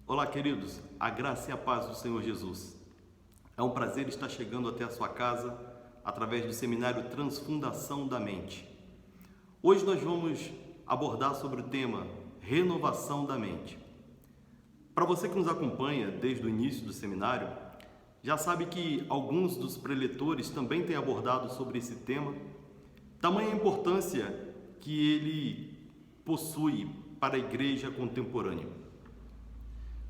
Olá, queridos, a graça e a paz do Senhor Jesus. É um prazer estar chegando até a sua casa através do seminário Transfundação da Mente. Hoje nós vamos abordar sobre o tema Renovação da Mente. Para você que nos acompanha desde o início do seminário, já sabe que alguns dos preletores também têm abordado sobre esse tema, tamanha a importância que ele possui para a igreja contemporânea.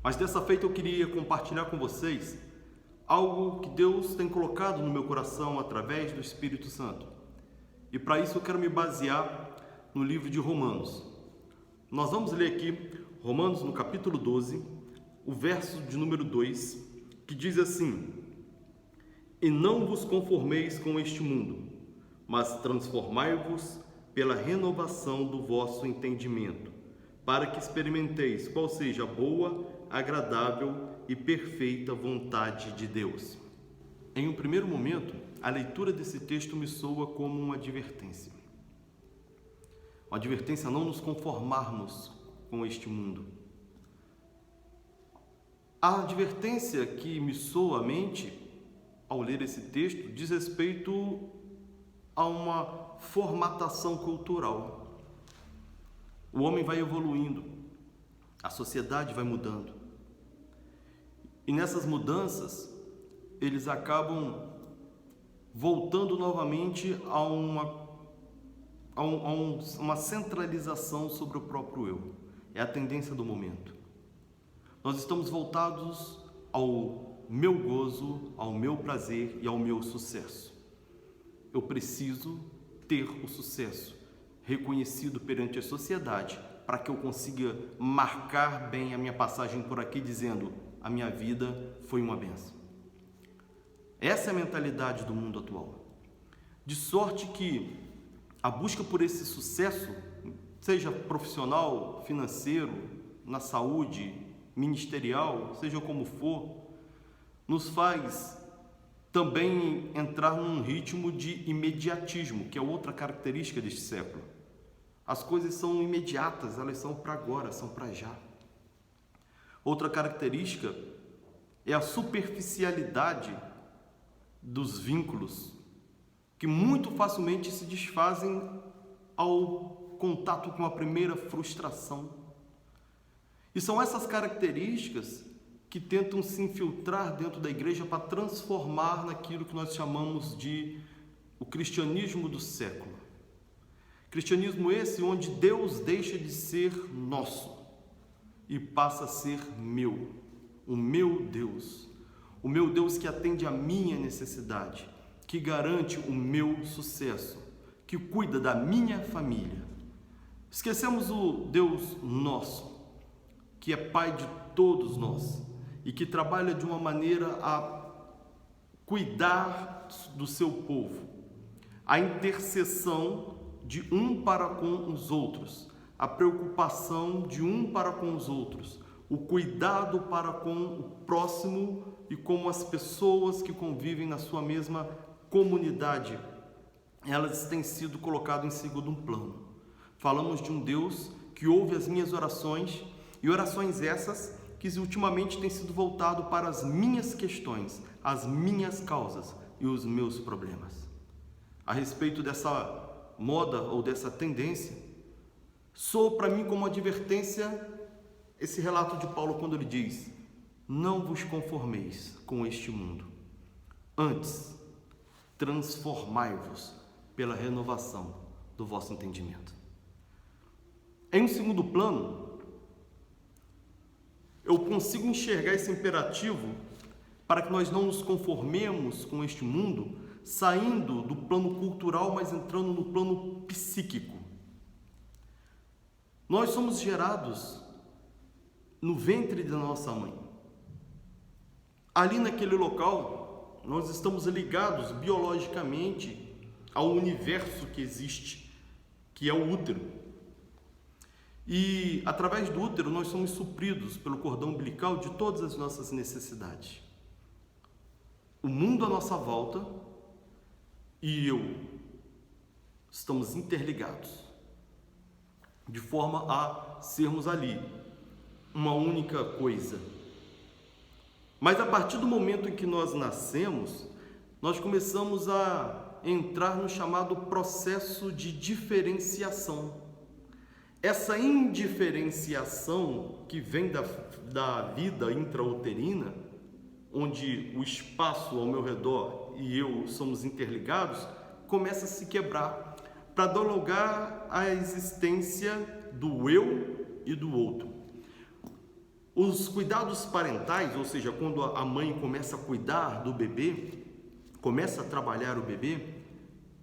Mas dessa feita eu queria compartilhar com vocês algo que Deus tem colocado no meu coração através do Espírito Santo. E para isso eu quero me basear no livro de Romanos. Nós vamos ler aqui Romanos no capítulo 12, o verso de número 2, que diz assim: E não vos conformeis com este mundo, mas transformai-vos pela renovação do vosso entendimento, para que experimenteis qual seja a boa, agradável e perfeita vontade de Deus. Em um primeiro momento, a leitura desse texto me soa como uma advertência. Uma advertência a não nos conformarmos com este mundo. A advertência que me soa à mente ao ler esse texto diz respeito a uma formatação cultural. O homem vai evoluindo, a sociedade vai mudando. E nessas mudanças, eles acabam voltando novamente a uma centralização sobre o próprio eu. É a tendência do momento. Nós estamos voltados ao meu gozo, ao meu prazer e ao meu sucesso. Eu preciso ter o sucesso reconhecido perante a sociedade para que eu consiga marcar bem a minha passagem por aqui dizendo: a minha vida foi uma bênção. Essa é a mentalidade do mundo atual. De sorte que a busca por esse sucesso, seja profissional, financeiro, na saúde, ministerial, seja como for, nos faz também entrar num ritmo de imediatismo, que é outra característica deste século. As coisas são imediatas, elas são para agora, são para já. Outra característica é a superficialidade dos vínculos, que muito facilmente se desfazem ao contato com a primeira frustração. E são essas características que tentam se infiltrar dentro da igreja para transformar naquilo que nós chamamos de o cristianismo do século. Cristianismo esse onde Deus deixa de ser nosso e passa a ser meu, o meu Deus que atende a minha necessidade, que garante o meu sucesso, que cuida da minha família. Esquecemos o Deus nosso, que é Pai de todos nós e que trabalha de uma maneira a cuidar do seu povo, a intercessão de um para com os outros, a preocupação de um para com os outros, o cuidado para com o próximo e com as pessoas que convivem na sua mesma comunidade, elas têm sido colocadas em segundo plano. Falamos de um Deus que ouve as minhas orações, e orações essas que ultimamente têm sido voltado para as minhas questões, as minhas causas e os meus problemas. A respeito dessa moda ou dessa tendência, soa para mim como advertência esse relato de Paulo quando ele diz: não vos conformeis com este mundo, antes transformai-vos pela renovação do vosso entendimento. Em um segundo plano, eu consigo enxergar esse imperativo para que nós não nos conformemos com este mundo, saindo do plano cultural, mas entrando no plano psíquico. Nós somos gerados no ventre da nossa mãe. Ali naquele local, nós estamos ligados biologicamente ao universo que existe, que é o útero. E através do útero nós somos supridos pelo cordão umbilical de todas as nossas necessidades. O mundo à nossa volta e eu estamos interligados, de forma a sermos ali uma única coisa. Mas a partir do momento em que nós nascemos, nós começamos a entrar no chamado processo de diferenciação. Essa indiferenciação que vem da vida intrauterina, onde o espaço ao meu redor e eu somos interligados, começa a se quebrar para dar lugar à existência do eu e do outro. Os cuidados parentais, ou seja, quando a mãe começa a cuidar do bebê, começa a trabalhar o bebê,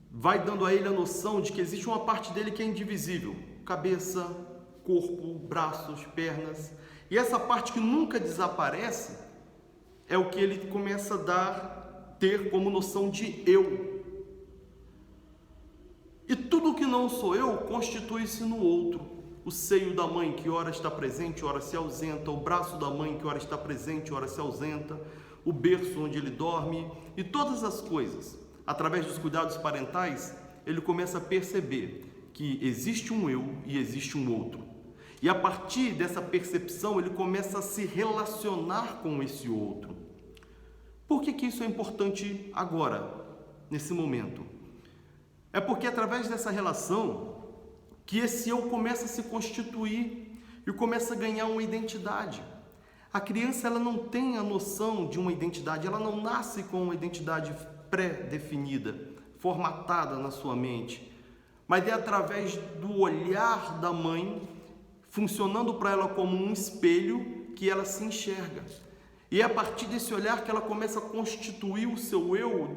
vai dando a ele a noção de que existe uma parte dele que é indivisível: cabeça, corpo, braços, pernas. E essa parte que nunca desaparece é o que ele começa a ter como noção de eu. E tudo que não sou eu constitui-se no outro. O seio da mãe que ora está presente, ora se ausenta, o braço da mãe que ora está presente, ora se ausenta, o berço onde ele dorme e todas as coisas. Através dos cuidados parentais, ele começa a perceber que existe um eu e existe um outro. E a partir dessa percepção, ele começa a se relacionar com esse outro. Por que isso é importante agora, nesse momento? É porque através dessa relação que esse eu começa a se constituir e começa a ganhar uma identidade. A criança, ela não tem a noção de uma identidade, ela não nasce com uma identidade pré-definida, formatada na sua mente, mas é através do olhar da mãe, funcionando para ela como um espelho, que ela se enxerga. E é a partir desse olhar que ela começa a constituir o seu eu,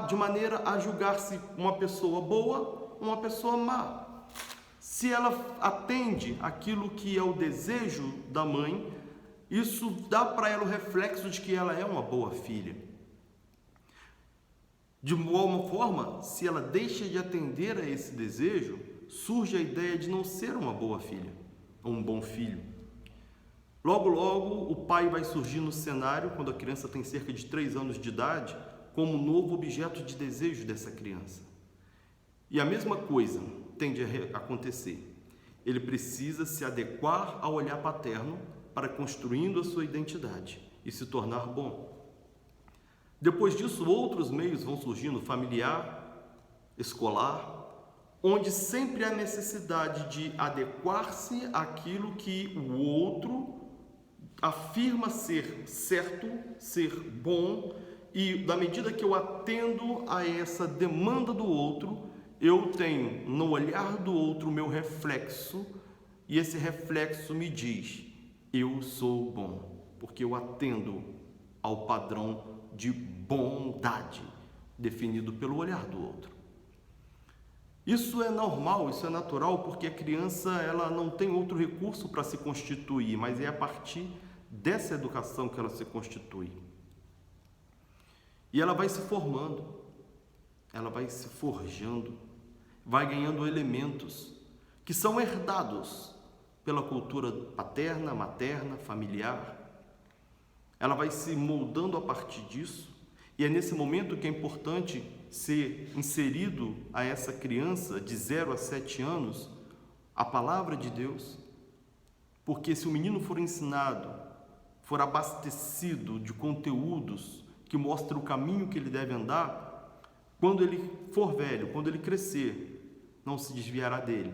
de maneira a julgar-se uma pessoa boa, uma pessoa má. Se ela atende aquilo que é o desejo da mãe, isso dá para ela o reflexo de que ela é uma boa filha. De alguma forma, se ela deixa de atender a esse desejo, surge a ideia de não ser uma boa filha, ou um bom filho. Logo, logo, o pai vai surgir no cenário, quando a criança tem cerca de 3 anos de idade, como um novo objeto de desejo dessa criança. E a mesma coisa tende a acontecer. Ele precisa se adequar ao olhar paterno para construindo a sua identidade e se tornar bom. Depois disso, outros meios vão surgindo, familiar, escolar, onde sempre há necessidade de adequar-se àquilo que o outro afirma ser certo, ser bom, e da medida que eu atendo a essa demanda do outro, eu tenho no olhar do outro o meu reflexo, e esse reflexo me diz: eu sou bom, porque eu atendo ao padrão de bondade definido pelo olhar do outro. Isso é normal, isso é natural, porque a criança, ela não tem outro recurso para se constituir, mas é a partir dessa educação que ela se constitui. E ela vai se formando, ela vai se forjando, vai ganhando elementos que são herdados pela cultura paterna, materna, familiar. Ela vai se moldando a partir disso, e é nesse momento que é importante ser inserido a essa criança de 0 a 7 anos a palavra de Deus, porque se o menino for ensinado, for abastecido de conteúdos que mostram o caminho que ele deve andar, quando ele for velho, quando ele crescer, não se desviará dele.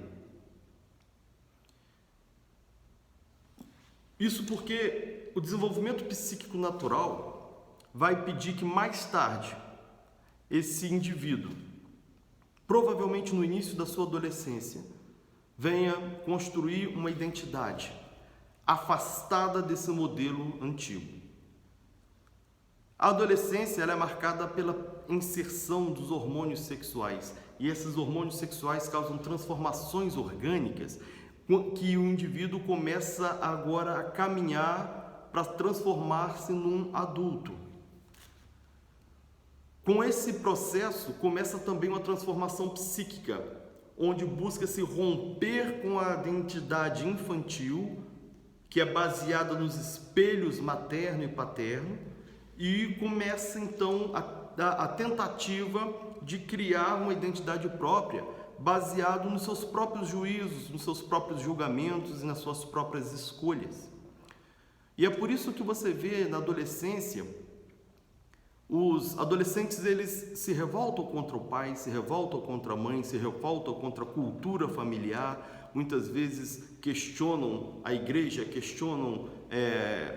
Isso porque o desenvolvimento psíquico natural vai pedir que mais tarde esse indivíduo, provavelmente no início da sua adolescência, venha construir uma identidade afastada desse modelo antigo. A adolescência, ela é marcada pela inserção dos hormônios sexuais, e esses hormônios sexuais causam transformações orgânicas que o indivíduo começa agora a caminhar para transformar-se num adulto. Com esse processo começa também uma transformação psíquica, onde busca-se romper com a identidade infantil, que é baseada nos espelhos materno e paterno, e começa então a tentativa de criar uma identidade própria, baseado nos seus próprios juízos, nos seus próprios julgamentos e nas suas próprias escolhas. E é por isso que você vê na adolescência, os adolescentes eles se revoltam contra o pai, se revoltam contra a mãe, se revoltam contra a cultura familiar, muitas vezes questionam a igreja, questionam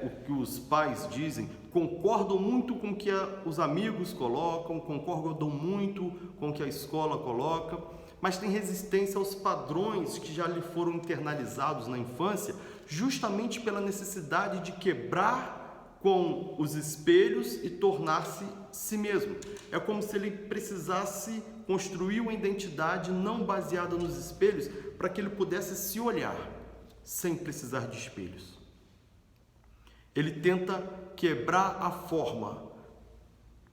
o que os pais dizem, concordam muito com o que os amigos colocam, concordam muito com o que a escola coloca, mas tem resistência aos padrões que já lhe foram internalizados na infância, justamente pela necessidade de quebrar com os espelhos e tornar-se si mesmo. É como se ele precisasse construir uma identidade não baseada nos espelhos para que ele pudesse se olhar sem precisar de espelhos. Ele tenta quebrar a forma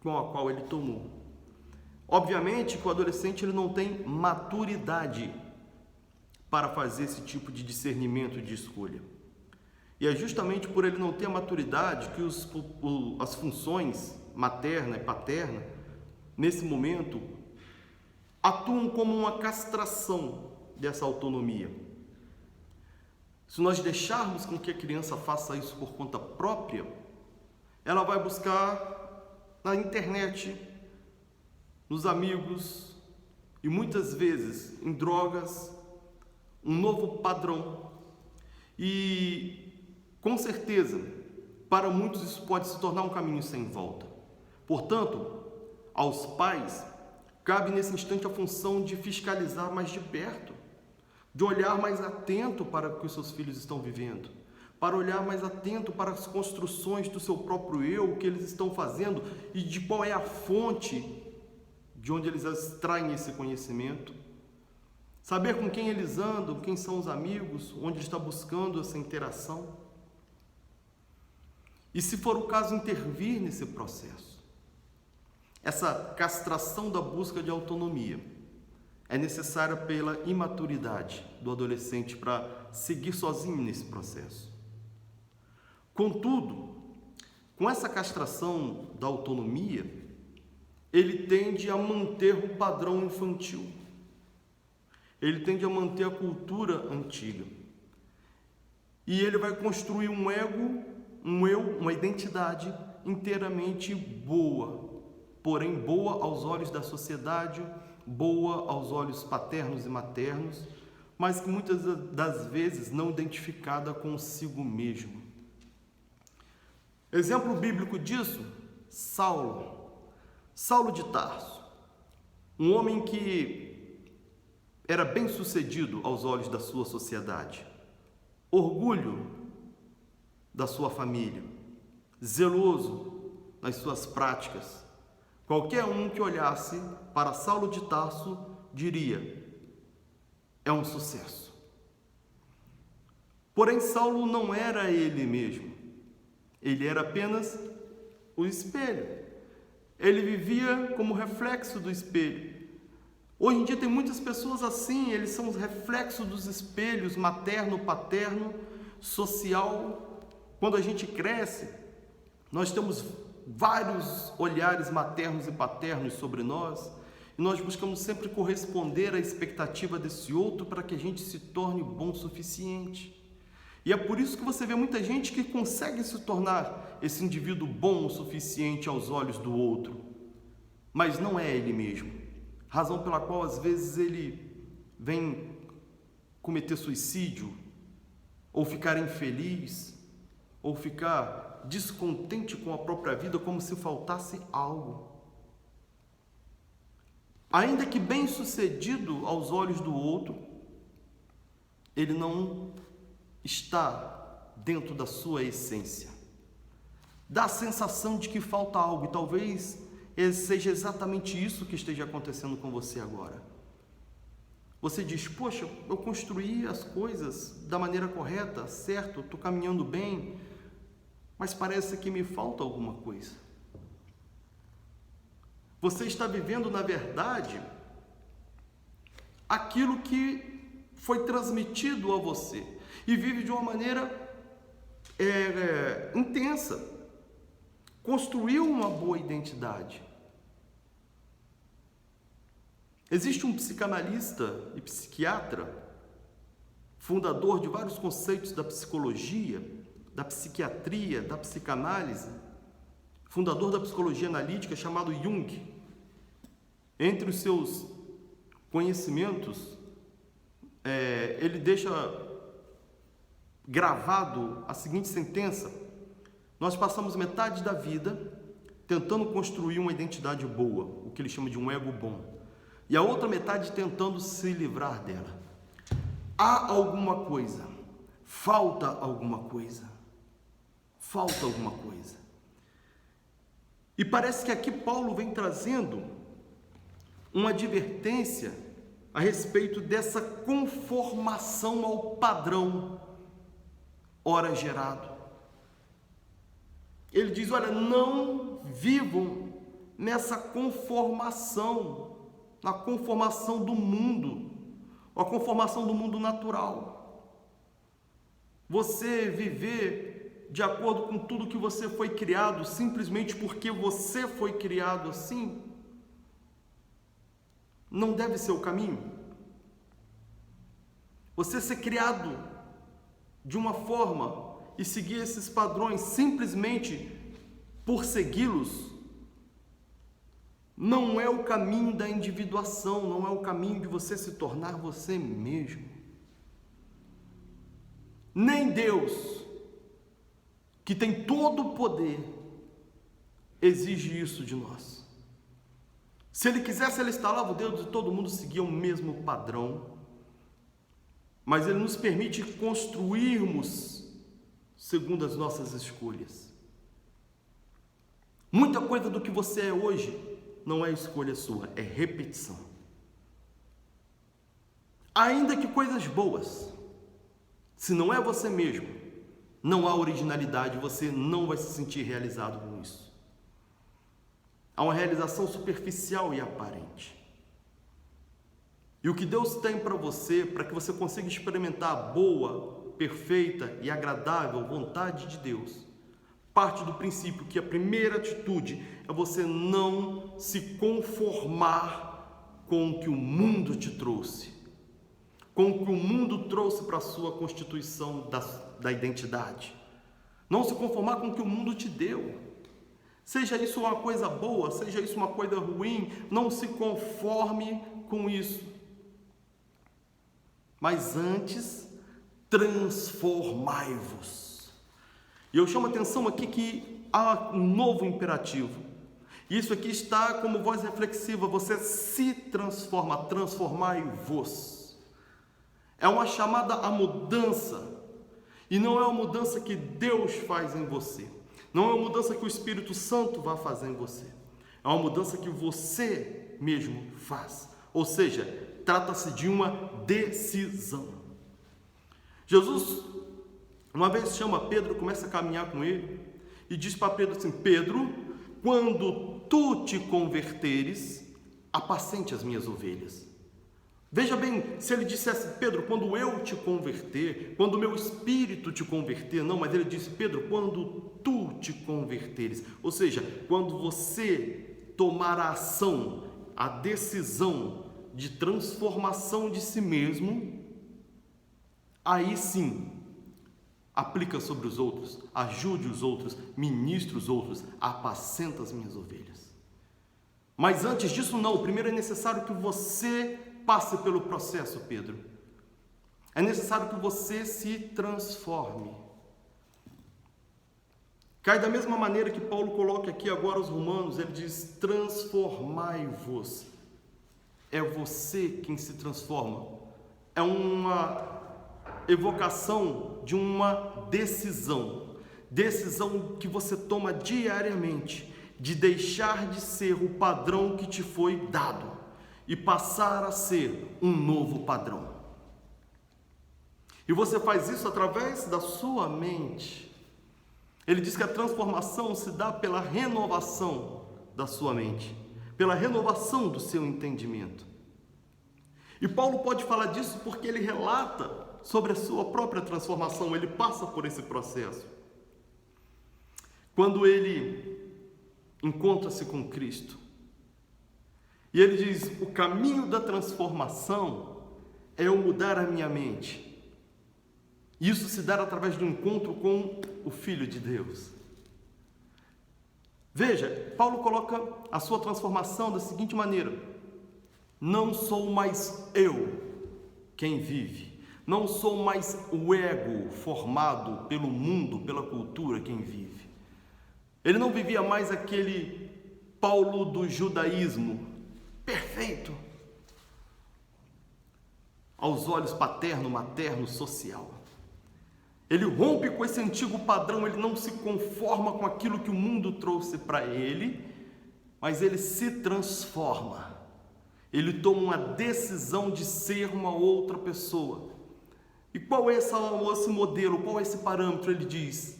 com a qual ele tomou. Obviamente que o adolescente ele não tem maturidade para fazer esse tipo de discernimento de escolha. E é justamente por ele não ter a maturidade que as funções materna e paterna, nesse momento, atuam como uma castração dessa autonomia. Se nós deixarmos com que a criança faça isso por conta própria, ela vai buscar na internet, nos amigos e muitas vezes em drogas, um novo padrão. E com certeza, para muitos isso pode se tornar um caminho sem volta. Portanto, aos pais, cabe nesse instante a função de fiscalizar mais de perto, de olhar mais atento para o que os seus filhos estão vivendo, para olhar mais atento para as construções do seu próprio eu, o que eles estão fazendo e de qual é a fonte de onde eles extraem esse conhecimento. Saber com quem eles andam, quem são os amigos, onde está buscando essa interação. E se for o caso, intervir nesse processo. Essa castração da busca de autonomia é necessária pela imaturidade do adolescente para seguir sozinho nesse processo. Contudo, com essa castração da autonomia, ele tende a manter o padrão infantil. Ele tende a manter a cultura antiga. E ele vai construir um ego, um eu, uma identidade inteiramente boa, porém boa aos olhos da sociedade, boa aos olhos paternos e maternos, mas que muitas das vezes não identificada consigo mesmo. Exemplo bíblico disso, Saulo de Tarso, um homem que era bem sucedido aos olhos da sua sociedade, orgulho da sua família, zeloso nas suas práticas. Qualquer um que olhasse para Saulo de Tarso diria: é um sucesso. Porém, Saulo não era ele mesmo. Ele era apenas o espelho. Ele vivia como reflexo do espelho. Hoje em dia tem muitas pessoas assim, eles são os reflexos dos espelhos materno, paterno, social. Quando a gente cresce, nós temos vários olhares maternos e paternos sobre nós, e nós buscamos sempre corresponder à expectativa desse outro para que a gente se torne bom o suficiente. E é por isso que você vê muita gente que consegue se tornar esse indivíduo bom o suficiente aos olhos do outro, mas não é ele mesmo. Razão pela qual às vezes ele vem cometer suicídio, ou ficar infeliz, ou ficar descontente com a própria vida, como se faltasse algo. Ainda que bem-sucedido aos olhos do outro, ele não está dentro da sua essência. Dá a sensação de que falta algo, e talvez seja exatamente isso que esteja acontecendo com você agora. Você diz: poxa, eu construí as coisas da maneira correta, certo, estou caminhando bem, mas parece que me falta alguma coisa. Você está vivendo, na verdade, aquilo que foi transmitido a você e vive de uma maneira intensa. Construiu uma boa identidade. Existe um psicanalista e psiquiatra, fundador de vários conceitos da psicologia, da psiquiatria, da psicanálise, fundador da psicologia analítica, chamado Jung. Entre os seus conhecimentos, ele deixa gravado a seguinte sentença: nós passamos metade da vida tentando construir uma identidade boa, o que ele chama de um ego bom, e a outra metade tentando se livrar dela. Há alguma coisa, falta alguma coisa, falta alguma coisa. E parece que aqui Paulo vem trazendo uma advertência a respeito dessa conformação ao padrão ora gerado. Ele diz: olha, não vivam nessa conformação, na conformação do mundo, a conformação do mundo natural. Você viver de acordo com tudo que você foi criado, simplesmente porque você foi criado assim, não deve ser o caminho. Você ser criado de uma forma e seguir esses padrões simplesmente por segui-los, não é o caminho da individuação, não é o caminho de você se tornar você mesmo. Nem Deus, que tem todo o poder, exige isso de nós. Se Ele quisesse, Ele estalava o dedo de todo mundo seguir o mesmo padrão, mas Ele nos permite construirmos segundo as nossas escolhas. Muita coisa do que você é hoje não é escolha sua, é repetição. Ainda que coisas boas, se não é você mesmo, não há originalidade, você não vai se sentir realizado com isso. Há uma realização superficial e aparente. E o que Deus tem para você, para que você consiga experimentar a boa, perfeita e agradável vontade de Deus, parte do princípio que a primeira atitude é você não se conformar com o que o mundo te trouxe, com o que o mundo trouxe para a sua constituição da identidade. Não se conformar com o que o mundo te deu. Seja isso uma coisa boa, seja isso uma coisa ruim, não se conforme com isso. Mas antes, transformai-vos. E eu chamo a atenção aqui que há um novo imperativo. Isso aqui está como voz reflexiva, você se transforma, transformai-vos. É uma chamada à mudança, e não é uma mudança que Deus faz em você. Não é uma mudança que o Espírito Santo vai fazer em você. É uma mudança que você mesmo faz. Ou seja, trata-se de uma decisão. Jesus, uma vez chama Pedro, começa a caminhar com ele e diz para Pedro assim: Pedro, quando tu te converteres, apacente as minhas ovelhas. Veja bem, se ele dissesse: Pedro, quando eu te converter, quando o meu espírito te converter, não, mas ele disse: Pedro, quando tu te converteres, ou seja, quando você tomar a ação, a decisão de transformação de si mesmo, aí sim, aplica sobre os outros, ajude os outros, ministre os outros, apacenta as minhas ovelhas. Mas antes disso não, primeiro é necessário que você passe pelo processo, Pedro. É necessário que você se transforme. Cai da mesma maneira que Paulo coloca aqui agora os romanos, ele diz: transformai-vos. É você quem se transforma. É uma evocação de uma decisão que você toma diariamente, de deixar de ser o padrão que te foi dado e passar a ser um novo padrão. E você faz isso através da sua mente. Ele diz que a transformação se dá pela renovação da sua mente, pela renovação do seu entendimento. E Paulo pode falar disso porque ele relata sobre a sua própria transformação, ele passa por esse processo. Quando ele encontra-se com Cristo, E ele diz: o caminho da transformação é eu mudar a minha mente. Isso se dá através do encontro com o Filho de Deus. Veja, Paulo coloca a sua transformação da seguinte maneira: não sou mais eu quem vive, não sou mais o ego formado pelo mundo, pela cultura quem vive. Ele não vivia mais aquele Paulo do judaísmo perfeito, aos olhos paterno, materno, social. Ele rompe com esse antigo padrão, ele não se conforma com aquilo que o mundo trouxe para ele, mas ele se transforma. Ele toma uma decisão de ser uma outra pessoa. E qual é esse modelo? Qual é esse parâmetro? Ele diz: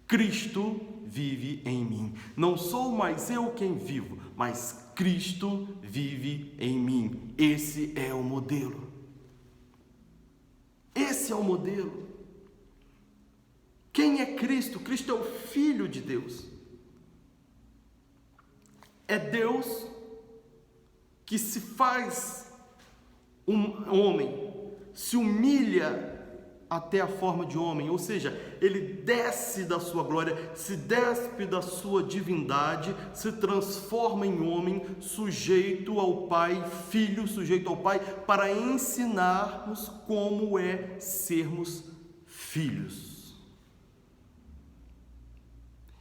Cristo vive em mim. Não sou mais eu quem vivo, mas Cristo vive em mim. Esse é o modelo. Esse é o modelo. Quem é Cristo? Cristo é o Filho de Deus. É Deus que se faz um homem, se humilha até a forma de homem, ou seja, ele desce da sua glória, se despe da sua divindade, se transforma em homem, sujeito ao Pai, filho sujeito ao Pai, para ensinarmos como é sermos filhos.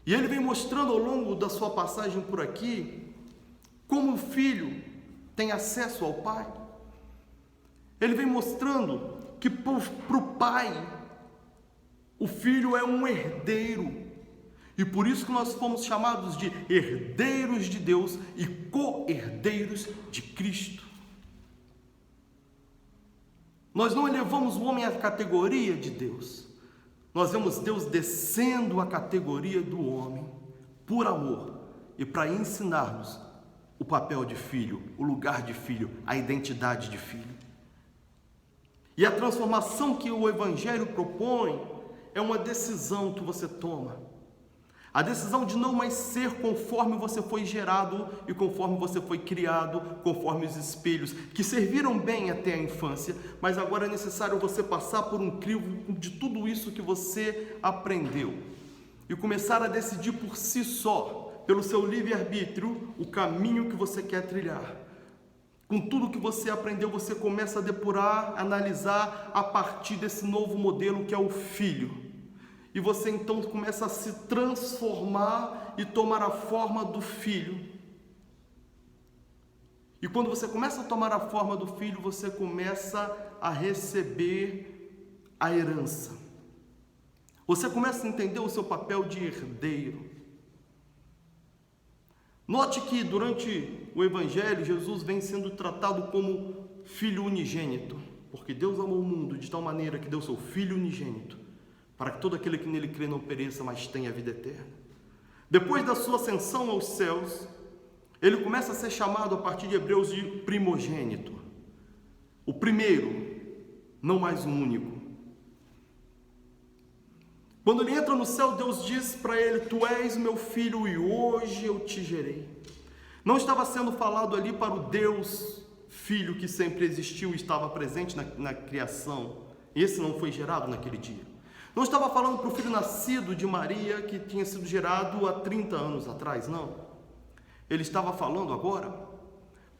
E ele vem mostrando ao longo da sua passagem por aqui como o filho tem acesso ao Pai. Ele vem mostrando que para o Pai, o Filho é um herdeiro. E por isso que nós fomos chamados de herdeiros de Deus e co-herdeiros de Cristo. Nós não elevamos o homem à categoria de Deus. Nós vemos Deus descendo a categoria do homem por amor e para ensinar-nos o papel de filho, o lugar de filho, a identidade de filho. E a transformação que o Evangelho propõe é uma decisão que você toma. A decisão de não mais ser conforme você foi gerado e conforme você foi criado, conforme os espelhos, que serviram bem até a infância, mas agora é necessário você passar por um crivo de tudo isso que você aprendeu e começar a decidir por si só, pelo seu livre-arbítrio, o caminho que você quer trilhar. Com tudo que você aprendeu, você começa a depurar, analisar a partir desse novo modelo que é o Filho. E você então começa a se transformar e tomar a forma do Filho. E quando você começa a tomar a forma do Filho, você começa a receber a herança. Você começa a entender o seu papel de herdeiro. Note que durante o Evangelho, Jesus vem sendo tratado como Filho unigênito, porque Deus amou o mundo de tal maneira que deu seu Filho unigênito, para que todo aquele que nele crê não pereça, mas tenha a vida eterna. Depois da sua ascensão aos céus, ele começa a ser chamado, a partir de Hebreus, de primogênito. O primeiro, não mais o único. Quando ele entra no céu, Deus diz para ele: tu és meu filho e hoje eu te gerei. Não estava sendo falado ali para o Deus Filho que sempre existiu e estava presente na criação. Esse não foi gerado naquele dia. Não estava falando para o filho nascido de Maria, que tinha sido gerado há 30 anos atrás, não. Ele estava falando agora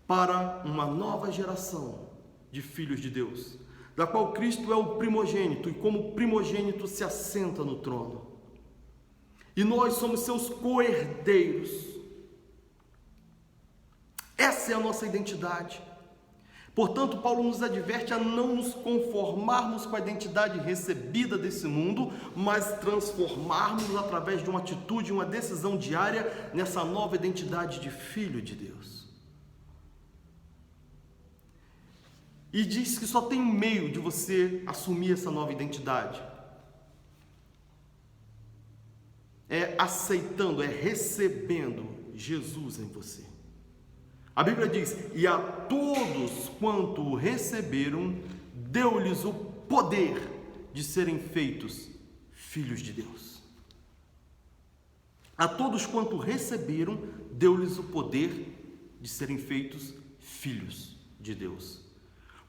para uma nova geração de filhos de Deus, da qual Cristo é o primogênito, e como primogênito se assenta no trono. E nós somos seus co-herdeiros. Essa é a nossa identidade. Portanto, Paulo nos adverte a não nos conformarmos com a identidade recebida desse mundo, mas transformarmos através de uma atitude, uma decisão diária nessa nova identidade de filho de Deus. E diz que só tem um meio de você assumir essa nova identidade. É aceitando, é recebendo Jesus em você. A Bíblia diz: e a todos quanto o receberam, deu-lhes o poder de serem feitos filhos de Deus. A todos quanto receberam, deu-lhes o poder de serem feitos filhos de Deus.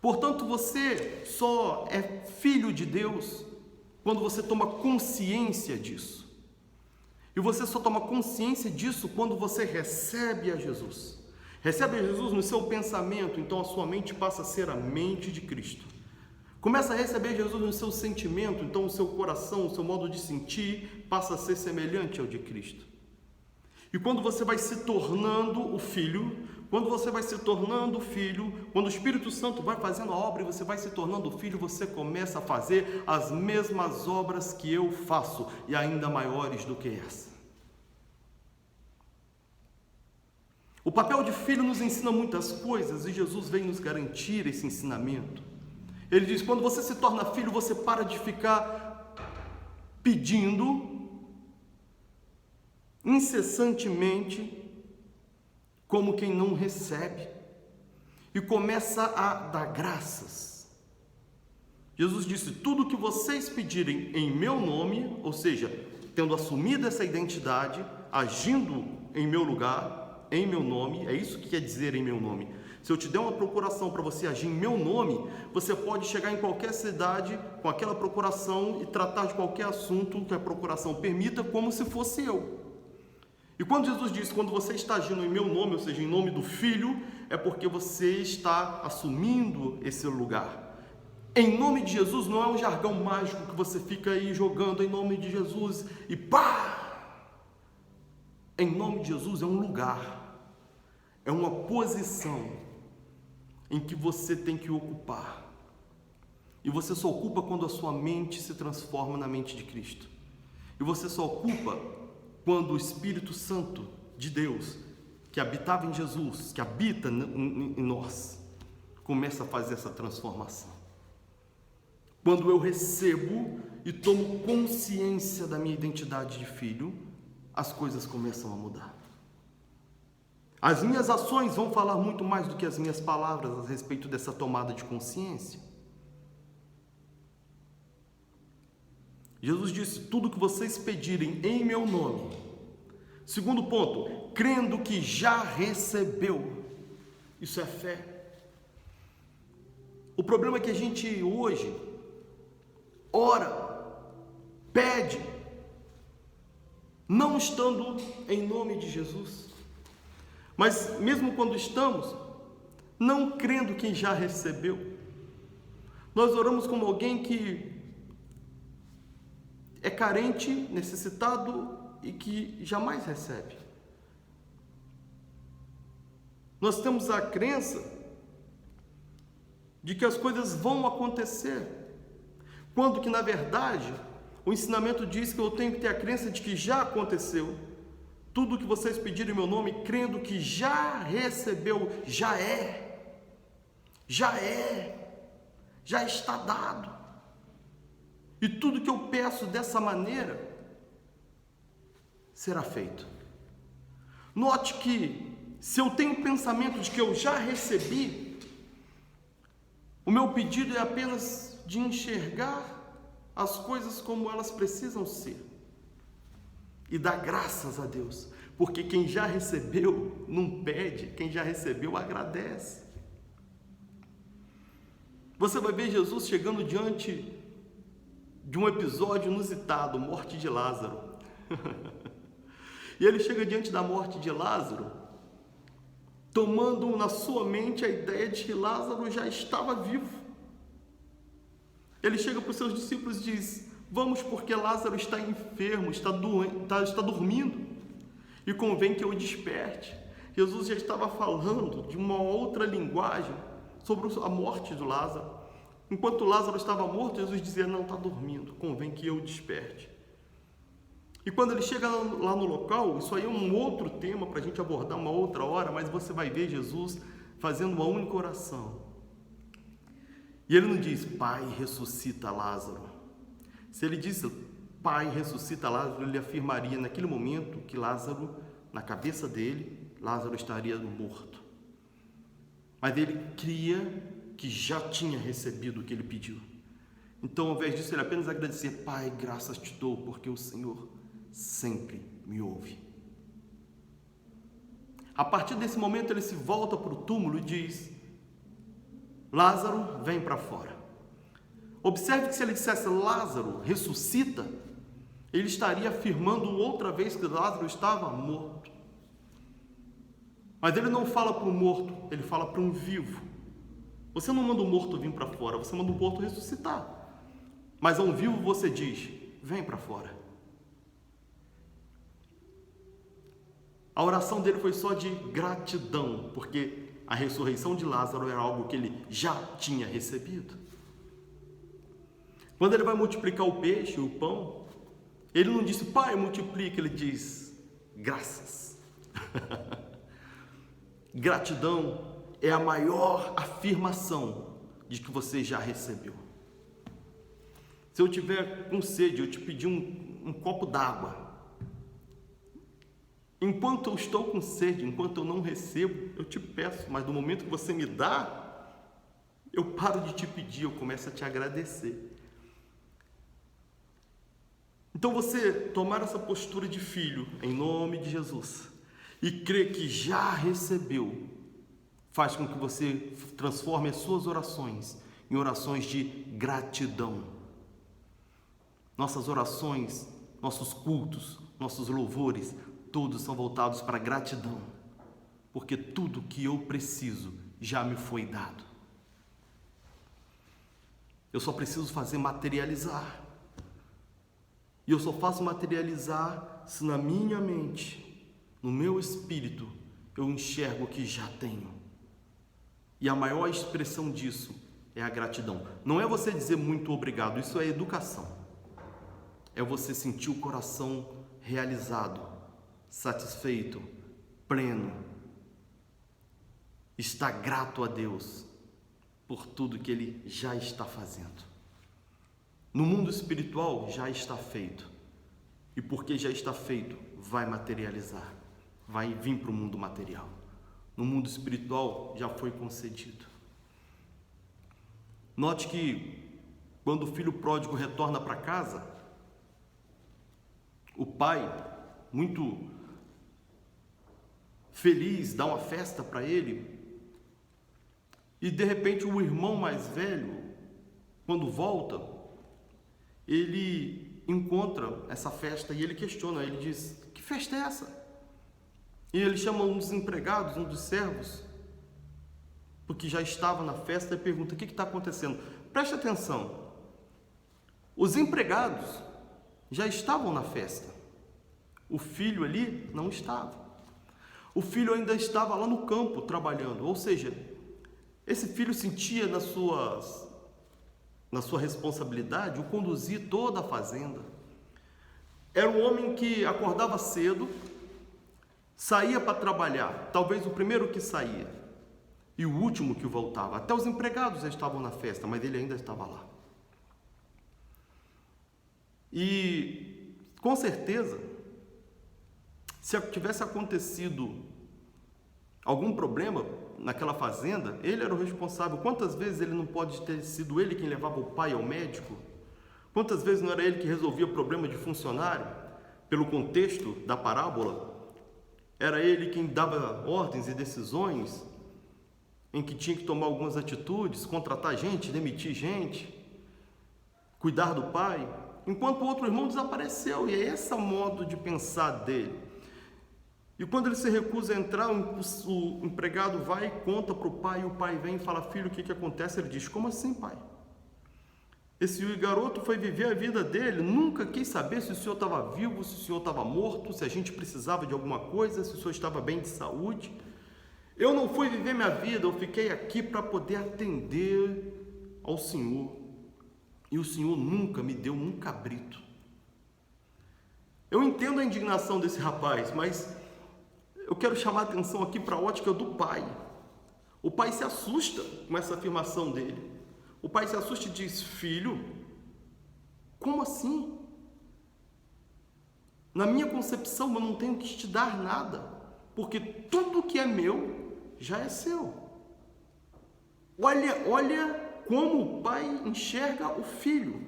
Portanto, você só é filho de Deus quando você toma consciência disso. E você só toma consciência disso quando você recebe a Jesus. Recebe a Jesus no seu pensamento, então a sua mente passa a ser a mente de Cristo. Começa a receber Jesus no seu sentimento, então o seu coração, o seu modo de sentir passa a ser semelhante ao de Cristo. E quando você vai se tornando o filho, quando o Espírito Santo vai fazendo a obra e você vai se tornando filho, você começa a fazer as mesmas obras que eu faço e ainda maiores do que essa. O papel de filho nos ensina muitas coisas e Jesus vem nos garantir esse ensinamento. Ele diz: quando você se torna filho, você para de ficar pedindo incessantemente como quem não recebe e começa a dar graças. Jesus disse: tudo que vocês pedirem em meu nome, ou seja, tendo assumido essa identidade, agindo em meu lugar, em meu nome, é isso que quer dizer em meu nome. Se eu te der uma procuração para você agir em meu nome, você pode chegar em qualquer cidade com aquela procuração e tratar de qualquer assunto que a procuração permita, como se fosse eu. E quando Jesus diz: quando você está agindo em meu nome, ou seja, em nome do Filho, é porque você está assumindo esse lugar. Em nome de Jesus não é um jargão mágico que você fica aí jogando em nome de Jesus e pá! Em nome de Jesus é um lugar, é uma posição em que você tem que ocupar. E você só ocupa quando a sua mente se transforma na mente de Cristo. E você só ocupa quando o Espírito Santo de Deus, que habitava em Jesus, que habita em nós, começa a fazer essa transformação. Quando eu recebo e tomo consciência da minha identidade de filho, as coisas começam a mudar. As minhas ações vão falar muito mais do que as minhas palavras a respeito dessa tomada de consciência. Jesus disse: tudo que vocês pedirem em meu nome. Segundo ponto, crendo que já recebeu. Isso é fé. O problema é que a gente hoje ora, pede, não estando em nome de Jesus. Mas mesmo quando estamos, não crendo que já recebeu, nós oramos como alguém que é carente, necessitado e que jamais recebe. Nós temos a crença de que as coisas vão acontecer, quando que na verdade o ensinamento diz que eu tenho que ter a crença de que já aconteceu. Tudo o que vocês pedirem em meu nome, crendo que já recebeu, já está dado. E tudo que eu peço dessa maneira será feito. Note que se eu tenho o pensamento de que eu já recebi, o meu pedido é apenas de enxergar as coisas como elas precisam ser. E dar graças a Deus, porque quem já recebeu não pede, quem já recebeu agradece. Você vai ver Jesus chegando diante de um episódio inusitado, morte de Lázaro. E ele chega diante da morte de Lázaro, tomando na sua mente a ideia de que Lázaro já estava vivo. Ele chega para os seus discípulos e diz: vamos, porque Lázaro está enfermo, está dormindo, e convém que eu desperte. Jesus já estava falando de uma outra linguagem sobre a morte de Lázaro. Enquanto Lázaro estava morto, Jesus dizia: não, está dormindo, convém que eu desperte. E quando ele chega lá no local, isso aí é um outro tema para a gente abordar uma outra hora, mas você vai ver Jesus fazendo uma única oração. E ele não diz: Pai, ressuscita Lázaro. Se ele disse: Pai, ressuscita Lázaro, ele afirmaria naquele momento que Lázaro, na cabeça dele, Lázaro estaria morto. Mas ele cria que já tinha recebido o que ele pediu. Então, ao invés disso, ele apenas agradecia: Pai, graças te dou, porque o Senhor sempre me ouve. A partir desse momento ele se volta para o túmulo e diz: Lázaro, vem para fora. Observe que se ele dissesse Lázaro, ressuscita, ele estaria afirmando outra vez que Lázaro estava morto. Mas ele não fala para o morto, ele fala para um vivo. Você não manda o morto vir para fora, você manda o morto ressuscitar. Mas a um vivo você diz: vem para fora. A oração dele foi só de gratidão, porque a ressurreição de Lázaro era algo que ele já tinha recebido. Quando ele vai multiplicar o peixe, o pão, ele não disse: Pai, multiplica, ele diz: graças. Gratidão é a maior afirmação de que você já recebeu. Se eu tiver com sede, eu te pedir um copo d'água. Enquanto eu estou com sede, enquanto eu não recebo, eu te peço, mas no momento que você me dá, eu paro de te pedir, eu começo a te agradecer. Então você tomar essa postura de filho, em nome de Jesus, e crer que já recebeu, faz com que você transforme as suas orações em orações de gratidão. Nossas orações, nossos cultos, nossos louvores, todos são voltados para a gratidão, porque tudo que eu preciso já me foi dado. Eu só preciso fazer materializar. E eu só faço materializar se na minha mente, no meu espírito, eu enxergo o que já tenho. E a maior expressão disso é a gratidão. Não é você dizer muito obrigado, isso é educação. É você sentir o coração realizado, satisfeito, pleno. Está grato a Deus por tudo que Ele já está fazendo. No mundo espiritual já está feito. E porque já está feito, vai materializar. Vai vir para o mundo material. No mundo espiritual já foi concedido. Note que quando o filho pródigo retorna para casa, o pai, muito feliz, dá uma festa para ele. E de repente o irmão mais velho, quando volta, ele encontra essa festa e ele questiona, ele diz: que festa é essa? E ele chama um dos empregados, um dos servos, porque já estava na festa, e pergunta: o que está acontecendo? Preste atenção, os empregados já estavam na festa, o filho ali não estava. O filho ainda estava lá no campo trabalhando, ou seja, esse filho sentia na sua responsabilidade o conduzir toda a fazenda. Era um homem que acordava cedo, saía para trabalhar, talvez o primeiro que saía e o último que voltava. Até os empregados já estavam na festa, mas ele ainda estava lá. E com certeza, se tivesse acontecido algum problema naquela fazenda, ele era o responsável. Quantas vezes ele não pode ter sido ele quem levava o pai ao médico? Quantas vezes não era ele que resolvia o problema de funcionário? Pelo contexto da parábola, era ele quem dava ordens e decisões, em que tinha que tomar algumas atitudes, contratar gente, demitir gente, cuidar do pai, enquanto o outro irmão desapareceu. E é esse o modo de pensar dele. E quando ele se recusa a entrar, o empregado vai e conta para o pai, e o pai vem e fala: filho, o que acontece? Ele diz: como assim, pai? Esse garoto foi viver a vida dele, nunca quis saber se o senhor estava vivo, se o senhor estava morto, se a gente precisava de alguma coisa, se o senhor estava bem de saúde. Eu não fui viver minha vida, eu fiquei aqui para poder atender ao Senhor. E o Senhor nunca me deu um cabrito. Eu entendo a indignação desse rapaz, mas eu quero chamar a atenção aqui para a ótica do pai. O pai se assusta com essa afirmação dele. O pai se assusta e diz: filho, como assim? Na minha concepção, eu não tenho que te dar nada, porque tudo que é meu já é seu. Olha como o pai enxerga o filho.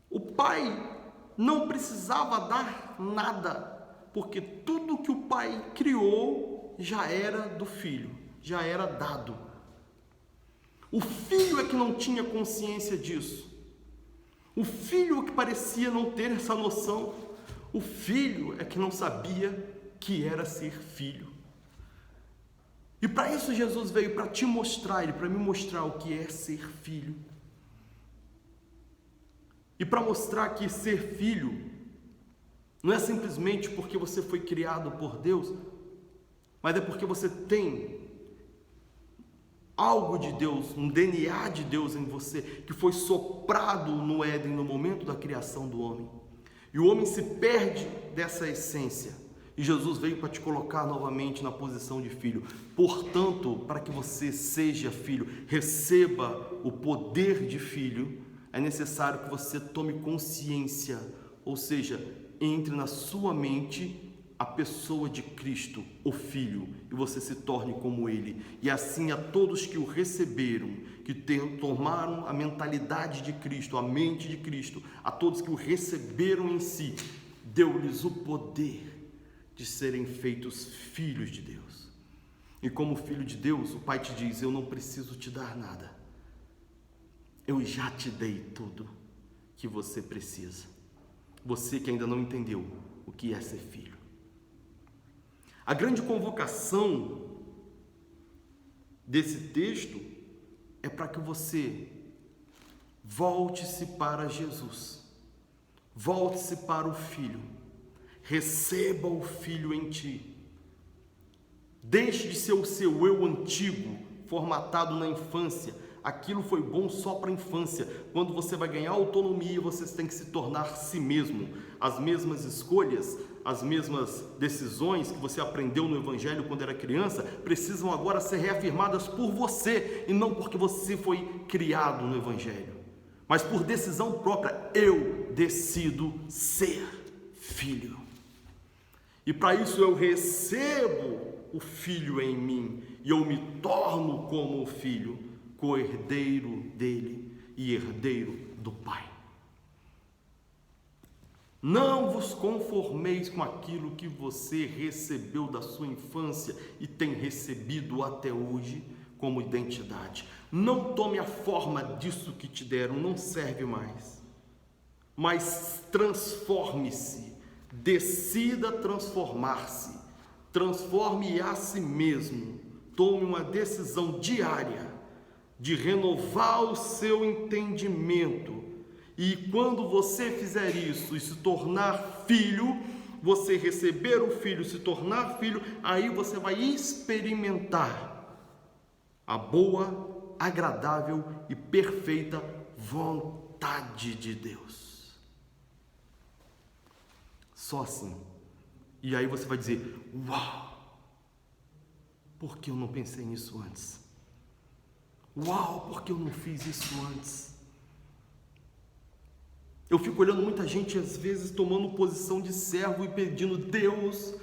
O pai não precisava dar nada, porque tudo que o pai criou já era do filho, já era dado. O filho é que não tinha consciência disso. O filho é que parecia não ter essa noção. O filho é que não sabia que era ser filho. E para isso Jesus veio, para te mostrar, para me mostrar o que é ser filho. E para mostrar que ser filho não é simplesmente porque você foi criado por Deus, mas é porque você tem algo de Deus, um DNA de Deus em você, que foi soprado no Éden no momento da criação do homem. E o homem se perde dessa essência. E Jesus veio para te colocar novamente na posição de filho. Portanto, para que você seja filho, receba o poder de filho, é necessário que você tome consciência, ou seja, entre na sua mente a pessoa de Cristo, o Filho, e você se torne como Ele. E assim a todos que o receberam, que tomaram a mentalidade de Cristo, a mente de Cristo, a todos que o receberam em si, deu-lhes o poder de serem feitos filhos de Deus. E como filho de Deus, o Pai te diz: eu não preciso te dar nada, eu já te dei tudo que você precisa. Você que ainda não entendeu o que é ser filho. A grande convocação desse texto é para que você volte-se para Jesus, volte-se para o Filho, receba o Filho em ti, deixe de ser o seu eu antigo, formatado na infância. Aquilo foi bom só para a infância. Quando você vai ganhar autonomia, você tem que se tornar si mesmo. As mesmas escolhas, as mesmas decisões que você aprendeu no Evangelho quando era criança, precisam agora ser reafirmadas por você, e não porque você foi criado no Evangelho, mas por decisão própria. Eu decido ser filho. E para isso eu recebo o Filho em mim, e eu me torno como o Filho, co-herdeiro dele e herdeiro do Pai. Não vos conformeis com aquilo que você recebeu da sua infância e tem recebido até hoje como identidade. Não tome a forma disso que te deram, não serve mais. Mas transforme-se, decida transformar-se, transforme a si mesmo, tome uma decisão diária de renovar o seu entendimento. E quando você fizer isso e se tornar filho, você receber o Filho, se tornar filho, aí você vai experimentar a boa, agradável e perfeita vontade de Deus. Só assim. E aí você vai dizer: uau, por que eu não pensei nisso antes? Uau, por que eu não fiz isso antes? Eu fico olhando muita gente, às vezes, tomando posição de servo e pedindo: Deus,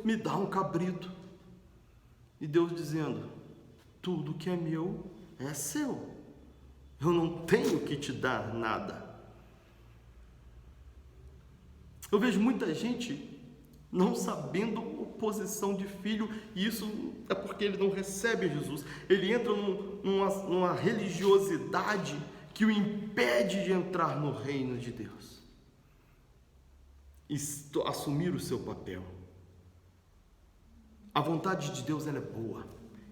me dá um cabrito. E Deus dizendo: tudo que é meu é seu. Eu não tenho que te dar nada. Eu vejo muita gente não sabendo posição de filho, e isso é porque ele não recebe Jesus. Ele entra numa religiosidade que o impede de entrar no reino de Deus e assumir o seu papel. A vontade de Deus, ela é boa,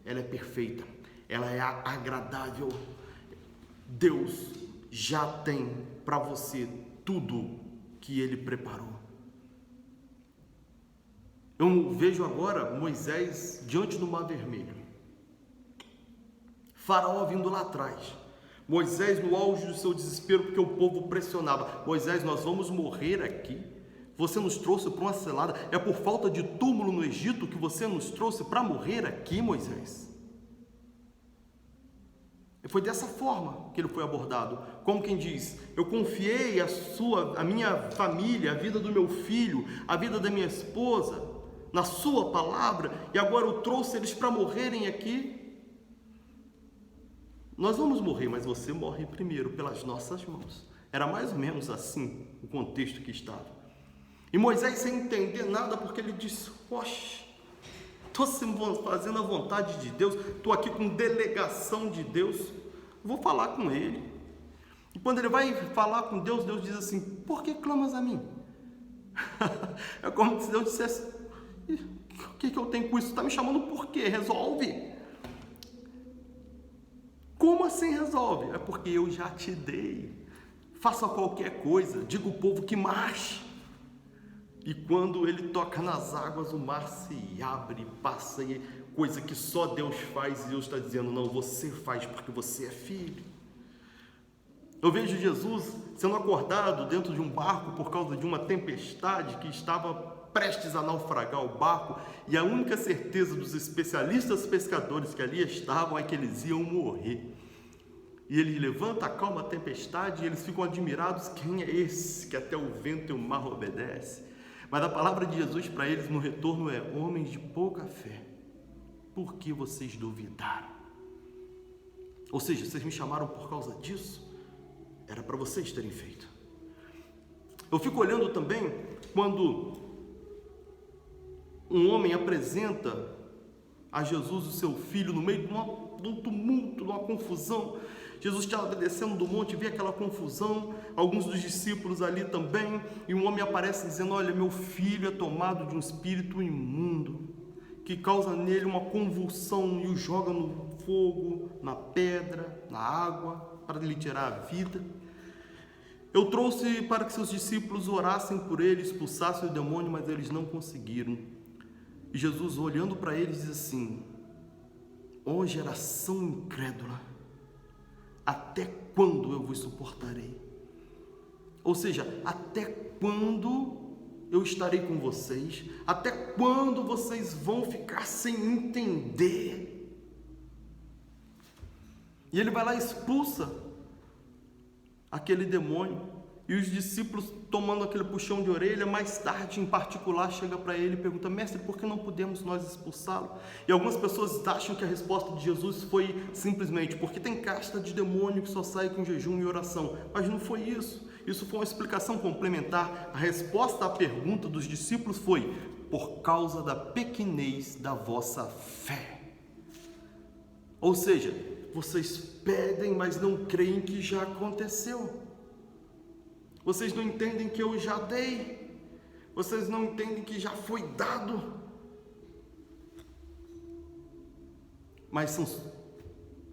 ela é perfeita, ela é agradável. Deus já tem para você tudo que Ele preparou. Eu vejo agora Moisés diante do Mar Vermelho, Faraó vindo lá atrás, Moisés no auge do seu desespero porque o povo pressionava: Moisés, nós vamos morrer aqui, você nos trouxe para uma selada, é por falta de túmulo no Egito que você nos trouxe para morrer aqui, Moisés? E foi dessa forma que ele foi abordado, como quem diz: eu confiei a minha família, a vida do meu filho, a vida da minha esposa na sua palavra, e agora eu trouxe eles para morrerem aqui. Nós vamos morrer, mas você morre primeiro pelas nossas mãos. Era mais ou menos assim o contexto que estava. E Moisés, sem entender nada, porque ele disse: oxe, estou fazendo a vontade de Deus, estou aqui com delegação de Deus, vou falar com Ele. E quando ele vai falar com Deus, Deus diz assim: por que clamas a mim? É como se Deus dissesse: o que eu tenho com isso? Está me chamando por quê? Resolve. Como assim resolve? É porque eu já te dei. Faça qualquer coisa, diga ao povo que marche. E quando ele toca nas águas, o mar se abre, passa, e coisa que só Deus faz, e Deus está dizendo: não, você faz porque você é filho. Eu vejo Jesus sendo acordado dentro de um barco por causa de uma tempestade que estava prestes a naufragar o barco, e a única certeza dos especialistas pescadores que ali estavam é que eles iam morrer. E ele levanta, acalma a tempestade, e eles ficam admirados: quem é esse que até o vento e o mar obedece? Mas a palavra de Jesus para eles no retorno é: homens de pouca fé, por que vocês duvidaram? Ou seja, vocês me chamaram por causa disso? Era para vocês terem feito. Eu fico olhando também quando um homem apresenta a Jesus o seu filho no meio de um tumulto, de uma confusão. Jesus estava descendo do monte, vê aquela confusão, alguns dos discípulos ali também, e um homem aparece dizendo: olha, meu filho é tomado de um espírito imundo, que causa nele uma convulsão, e o joga no fogo, na pedra, na água, para lhe tirar a vida. Eu trouxe para que seus discípulos orassem por ele, expulsassem o demônio, mas eles não conseguiram. E Jesus, olhando para eles, diz assim: ó geração incrédula, até quando eu vos suportarei? Ou seja, até quando eu estarei com vocês? Até quando vocês vão ficar sem entender? E ele vai lá e expulsa aquele demônio, e os discípulos, tomando aquele puxão de orelha, mais tarde, em particular, chega para ele e pergunta: mestre, por que não podemos nós expulsá-lo? E algumas pessoas acham que a resposta de Jesus foi simplesmente: porque tem casta de demônio que só sai com jejum e oração. Mas não foi isso. Isso foi uma explicação complementar. A resposta à pergunta dos discípulos foi: por causa da pequenez da vossa fé. Ou seja, vocês pedem, mas não creem que já aconteceu. Vocês não entendem que eu já dei. Vocês não entendem que já foi dado. Mas são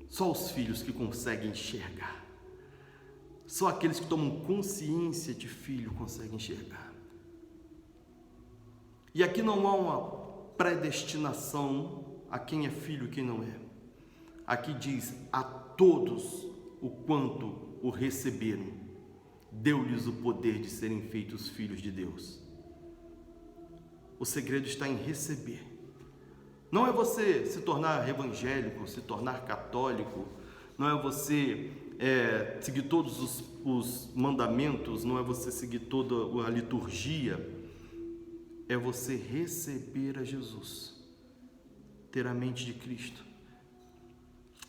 só os filhos que conseguem enxergar. Só aqueles que tomam consciência de filho conseguem enxergar. E aqui não há uma predestinação a quem é filho e quem não é. Aqui diz: a todos o quanto o receberam, deu-lhes o poder de serem feitos filhos de Deus. O segredo está em receber. Não é você se tornar evangélico, se tornar católico, não é você seguir todos os mandamentos, não é você seguir toda a liturgia, é você receber a Jesus, ter a mente de Cristo,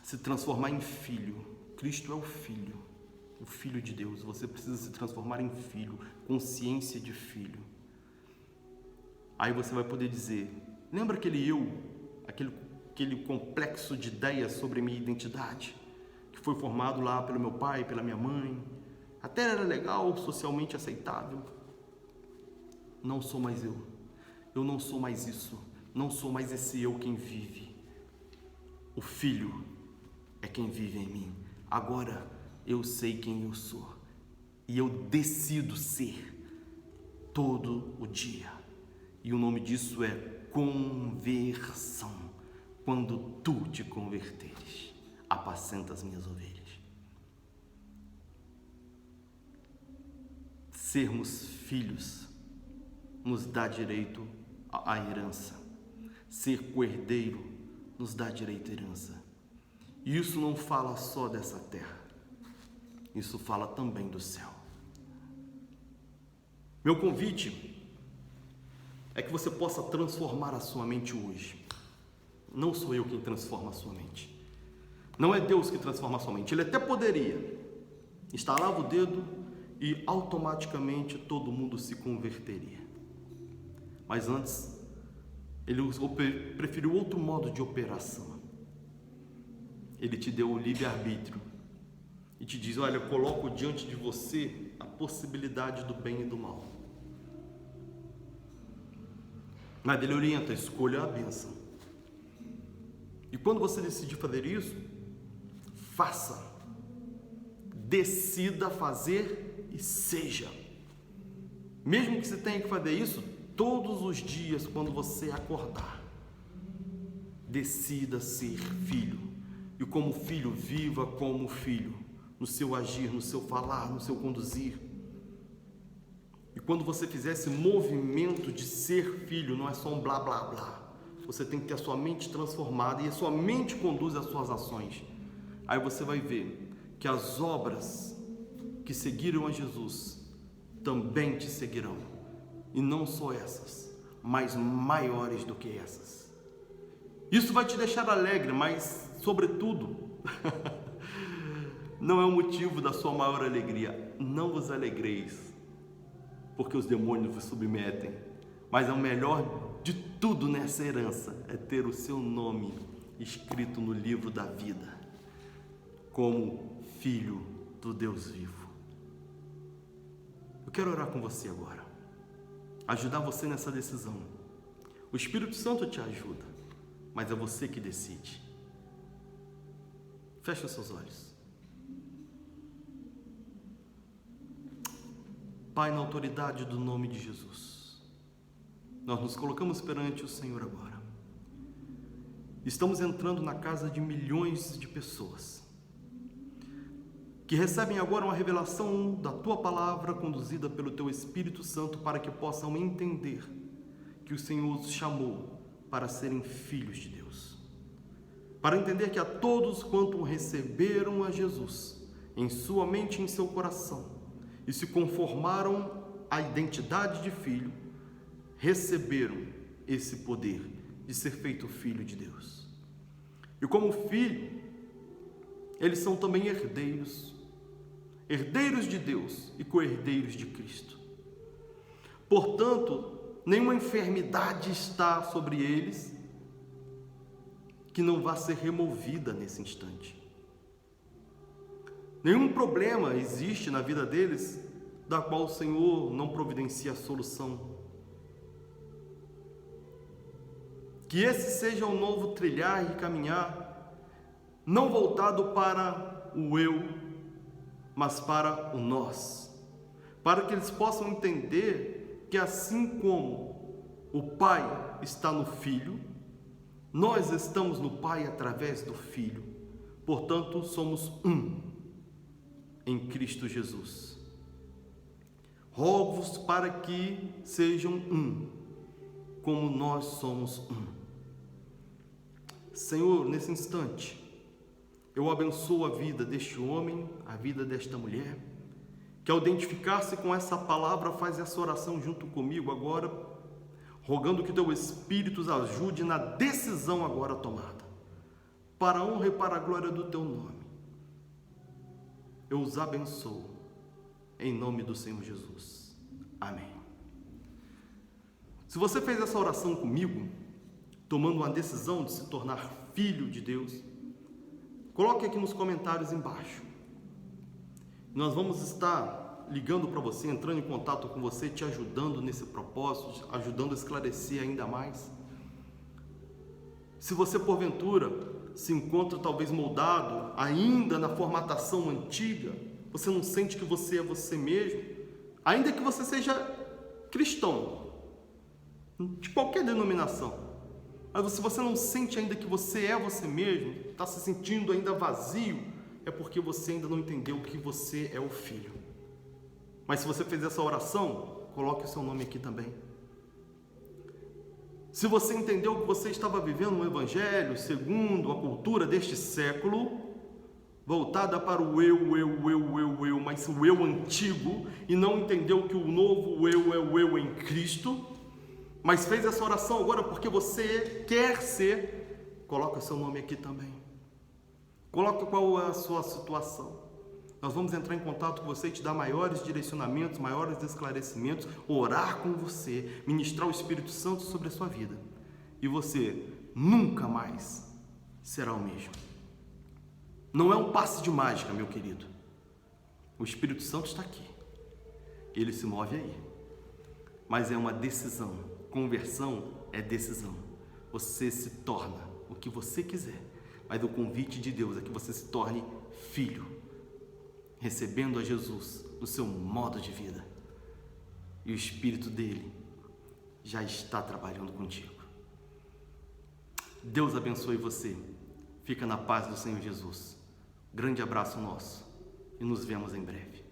se transformar em filho. Cristo é o Filho de Deus. Você precisa se transformar em filho, consciência de filho. Aí você vai poder dizer: lembra aquele eu, aquele complexo de ideias sobre minha identidade, que foi formado lá pelo meu pai, pela minha mãe, até era legal, socialmente aceitável? Não sou mais eu não sou mais isso, não sou mais esse eu quem vive. O Filho é quem vive em mim. Agora eu sei quem eu sou, e eu decido ser todo o dia, e o nome disso é conversão. Quando tu te converteres, apacenta as minhas ovelhas. Sermos filhos nos dá direito à herança. Ser coerdeiro nos dá direito à herança. E isso não fala só dessa terra, isso fala também do céu. Meu convite é que você possa transformar a sua mente hoje. Não sou eu quem transforma a sua mente. Não é Deus que transforma a sua mente. Ele até poderia. Estalava o dedo e automaticamente todo mundo se converteria. Mas antes, Ele preferiu outro modo de operação. Ele te deu o livre-arbítrio e te diz: olha, eu coloco diante de você a possibilidade do bem e do mal. Mas ele orienta: escolha a bênção. E quando você decidir fazer isso, faça, decida fazer e seja. Mesmo que você tenha que fazer isso todos os dias quando você acordar, decida ser filho. E como filho, viva como filho, no seu agir, no seu falar, no seu conduzir. E quando você fizer esse movimento de ser filho, não é só um blá blá blá. Você tem que ter a sua mente transformada e a sua mente conduz as suas ações. Aí você vai ver que as obras que seguiram a Jesus também te seguirão. E não só essas, mas maiores do que essas. Isso vai te deixar alegre, mas, sobretudo, não é o motivo da sua maior alegria. Não vos alegreis, porque os demônios vos submetem. Mas é o melhor de tudo nessa herança, é ter o seu nome escrito no livro da vida, como filho do Deus vivo. Eu quero orar com você agora, ajudar você nessa decisão. O Espírito Santo te ajuda, mas é você que decide. Feche os seus olhos. Pai, na autoridade do nome de Jesus, nós nos colocamos perante o Senhor agora. Estamos entrando na casa de milhões de pessoas que recebem agora uma revelação da Tua Palavra conduzida pelo Teu Espírito Santo para que possam entender que o Senhor os chamou para serem filhos de Deus. Para entender que a todos quanto receberam a Jesus em sua mente e em seu coração e se conformaram à identidade de filho, receberam esse poder de ser feito filho de Deus. E como filho, eles são também herdeiros de Deus e co-herdeiros de Cristo. Portanto, nenhuma enfermidade está sobre eles que não vá ser removida nesse instante. Nenhum problema existe na vida deles da qual o Senhor não providencia a solução. Que esse seja um novo trilhar e caminhar, não voltado para o eu, mas para o nós, para que eles possam entender que assim como o Pai está no Filho, nós estamos no Pai através do Filho, portanto somos um em Cristo Jesus. Rogo-vos para que sejam um, como nós somos um. Senhor, nesse instante, eu abençoo a vida deste homem, a vida desta mulher, que ao identificar-se com essa palavra faz essa oração junto comigo agora, rogando que Teu Espírito os ajude na decisão agora tomada, para a honra e para a glória do Teu nome. Eu os abençoo, em nome do Senhor Jesus. Amém. Se você fez essa oração comigo, tomando uma decisão de se tornar filho de Deus, coloque aqui nos comentários embaixo. Nós vamos estar ligando para você, entrando em contato com você, te ajudando nesse propósito, ajudando a esclarecer ainda mais. Se você porventura se encontra talvez moldado ainda na formatação antiga, você não sente que você é você mesmo, ainda que você seja cristão, de qualquer denominação, mas se você não sente ainda que você é você mesmo, está se sentindo ainda vazio, é porque você ainda não entendeu que você é o Filho. Mas se você fez essa oração, coloque o seu nome aqui também. Se você entendeu que você estava vivendo um evangelho segundo a cultura deste século, voltada para o eu, mas o eu antigo, e não entendeu que o novo eu é o eu em Cristo, mas fez essa oração agora porque você quer ser, coloca seu nome aqui também. Coloca qual é a sua situação. Nós vamos entrar em contato com você e te dar maiores direcionamentos, maiores esclarecimentos, orar com você, ministrar o Espírito Santo sobre a sua vida. e você nunca mais será o mesmo. Não é um passe de mágica, meu querido. O Espírito Santo está aqui. Ele se move aí. Mas é uma decisão. Conversão é decisão. Você se torna o que você quiser. Mas o convite de Deus é que você se torne filho, recebendo a Jesus no seu modo de vida. E o Espírito dele já está trabalhando contigo. Deus abençoe você. Fica na paz do Senhor Jesus. Grande abraço nosso e nos vemos em breve.